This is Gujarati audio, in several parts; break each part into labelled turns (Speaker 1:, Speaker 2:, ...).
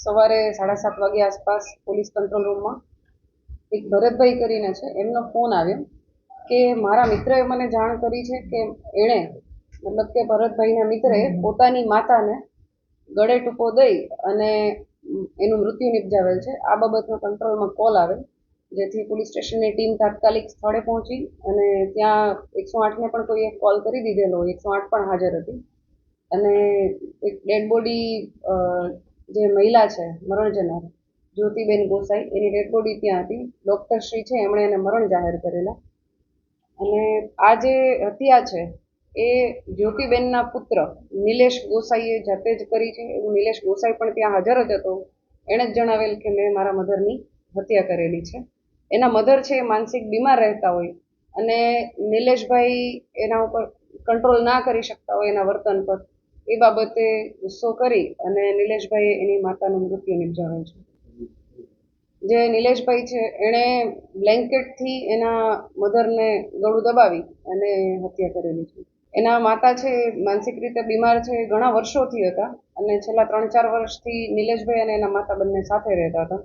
Speaker 1: સવારે 7:30 વાગે આસપાસ પોલીસ કંટ્રોલ રૂમમાં એક ભરતભાઈ કરીને છે એમનો ફોન આવ્યો કે મારા મિત્રએ મને જાણ કરી છે કે એણે મતલબ કે ભરતભાઈના મિત્રએ પોતાની માતાને ગળે ટૂંકો દઈ અને એનું મૃત્યુ નિપજાવેલ છે। આ બાબતનો કંટ્રોલમાં કોલ આવેલ, જેથી પોલીસ સ્ટેશનની ટીમ તાત્કાલિક સ્થળે પહોંચી અને ત્યાં 108ને પણ કોઈએ કોલ કરી દીધેલો, 108 પણ હાજર હતી અને એક ડેડ બોડી જે મહિલા છે મરણ જનાર જ્યોતિબેન ગોસાઈ, એની ડેડ બોડી ત્યાં હતી। ડૉક્ટર શ્રી છે એમણે એને મરણ જાહેર કરેલા અને આ જે હત્યા છે એ જ્યોતિબેનના પુત્ર નિલેશ ગોસાઈએ જાતે જ કરી છે એવું નિલેશ ગોસાઈ પણ ત્યાં હાજર જ હતો। એણે જ જણાવેલ કે મેં મારા મધરની હત્યા કરેલી છે। એના મધર છે એ માનસિક બીમાર રહેતા હોય અને નિલેશભાઈ એના ઉપર કંટ્રોલ ના કરી શકતા હોય એના વર્તન પર, એ બાબતે ગુસ્સો કરી અને નિલેશભાઈએ એની માતાનું મૃત્યુ નિપજાવેલ છે। જે નિલેશભાઈ છે એણે બ્લેન્કેટથી એના મધરને ગળું દબાવી અને હત્યા કરેલી છે। એના માતા છે માનસિક રીતે બીમાર છે, ઘણા વર્ષોથી હતા અને છેલ્લા 3-4 વર્ષથી નિલેશભાઈ અને એના માતા બંને સાથે રહેતા હતા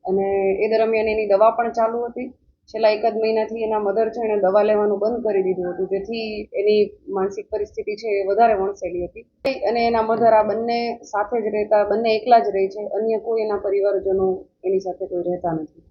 Speaker 1: અને એ દરમિયાન એની દવા પણ ચાલુ હતી। છેલ્લા 1 મહિનાથી એના મધર છે એણે દવા લેવાનું બંધ કરી દીધું હતું, જેથી એની માનસિક પરિસ્થિતિ છે એ વધારે વણસેલી હતી અને એના મધર આ બંને સાથે જ રહેતા, બંને એકલા જ રહે છે, અન્ય કોઈ એના પરિવારજનો એની સાથે કોઈ રહેતા નથી।